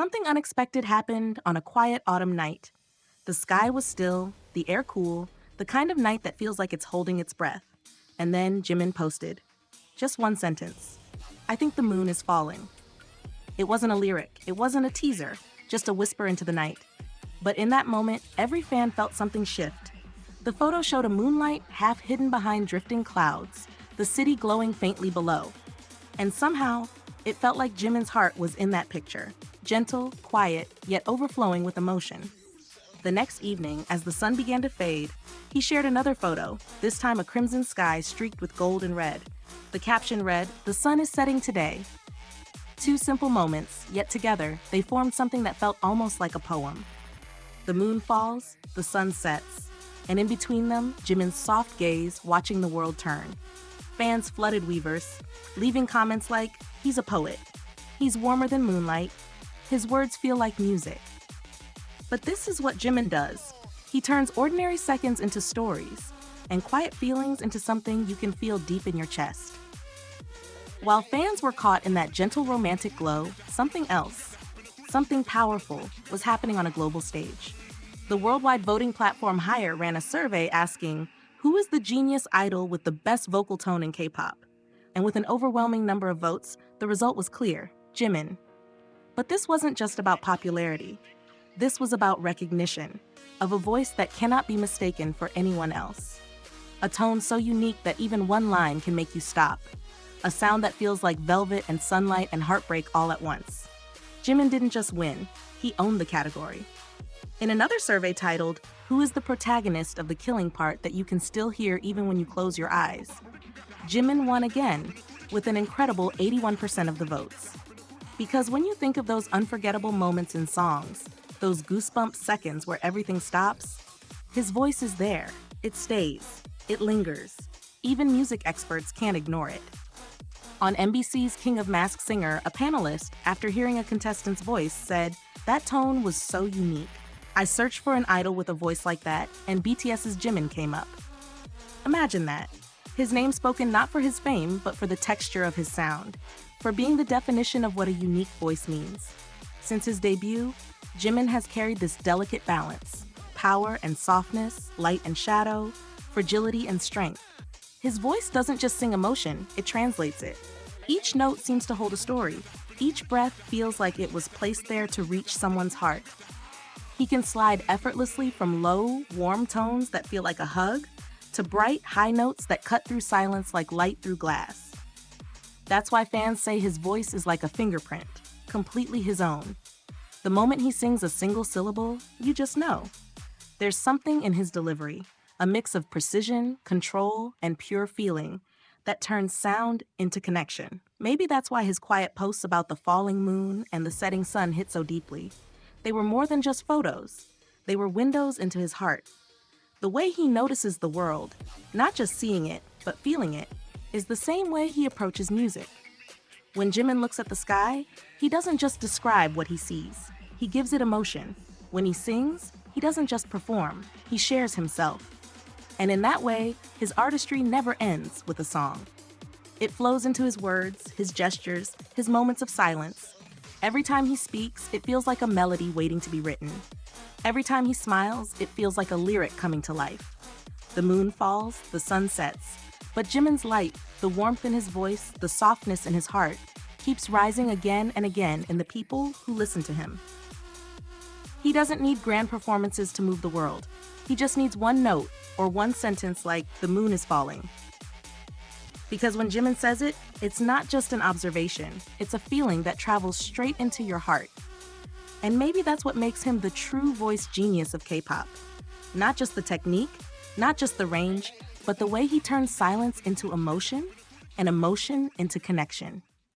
something unexpected happened on a quiet autumn night. The sky was still, the air cool, the kind of night that feels like it's holding its breath. And then Jimin posted. Just one sentence. I think the moon is falling. It wasn't a lyric, it wasn't a teaser, just a whisper into the night. But in that moment, every fan felt something shift. The photo showed a moonlight half hidden behind drifting clouds, the city glowing faintly below. And somehow, it felt like Jimin's heart was in that picture, gentle, quiet, yet overflowing with emotion. The next evening, as the sun began to fade, he shared another photo, this time a crimson sky streaked with gold and red. The caption read, "The sun is setting today." Two simple moments, yet together, they formed something that felt almost like a poem. The moon falls, the sun sets, and in between them, Jimin's soft gaze watching the world turn. Fans flooded Weverse, leaving comments like, "He's a poet. He's warmer than moonlight. His words feel like music." But this is what Jimin does. He turns ordinary seconds into stories, and quiet feelings into something you can feel deep in your chest. While fans were caught in that gentle romantic glow, something else, something powerful, was happening on a global stage. The worldwide voting platform Higher ran a survey asking, who is the genius idol with the best vocal tone in K-pop? And with an overwhelming number of votes, the result was clear, Jimin. But this wasn't just about popularity. This was about recognition, of a voice that cannot be mistaken for anyone else. A tone so unique that even one line can make you stop. A sound that feels like velvet and sunlight and heartbreak all at once. Jimin didn't just win, he owned the category. In another survey titled, "Who is the protagonist of the killing part that you can still hear even when you close your eyes?" Jimin won again, with an incredible 81% of the votes. Because when you think of those unforgettable moments in songs, those goosebump seconds where everything stops, his voice is there, it stays, it lingers. Even music experts can't ignore it. On NBC's King of Masked Singer, a panelist, after hearing a contestant's voice, said, "That tone was so unique. I searched for an idol with a voice like that, and BTS's Jimin came up." Imagine that. His name spoken not for his fame, but for the texture of his sound, for being the definition of what a unique voice means. Since his debut, Jimin has carried this delicate balance, power and softness, light and shadow, fragility and strength. His voice doesn't just sing emotion, it translates it. Each note seems to hold a story. Each breath feels like it was placed there to reach someone's heart. He can slide effortlessly from low, warm tones that feel like a hug to bright, high notes that cut through silence like light through glass. That's why fans say his voice is like a fingerprint, completely his own. The moment he sings a single syllable, you just know. There's something in his delivery, a mix of precision, control, and pure feeling that turns sound into connection. Maybe that's why his quiet posts about the falling moon and the setting sun hit so deeply. They were more than just photos. They were windows into his heart. The way he notices the world, not just seeing it, but feeling it, is the same way he approaches music. When Jimin looks at the sky, he doesn't just describe what he sees. He gives it emotion. When he sings, he doesn't just perform, he shares himself. And in that way, his artistry never ends with a song. It flows into his words, his gestures, his moments of silence. Every time he speaks, it feels like a melody waiting to be written. Every time he smiles, it feels like a lyric coming to life. The moon falls, the sun sets. But Jimin's light, the warmth in his voice, the softness in his heart, keeps rising again and again in the people who listen to him. He doesn't need grand performances to move the world. He just needs one note or one sentence like, "The moon is falling." Because when Jimin says it, it's not just an observation, it's a feeling that travels straight into your heart. And maybe that's what makes him the true voice genius of K-pop. Not just the technique, not just the range, but the way he turns silence into emotion and emotion into connection.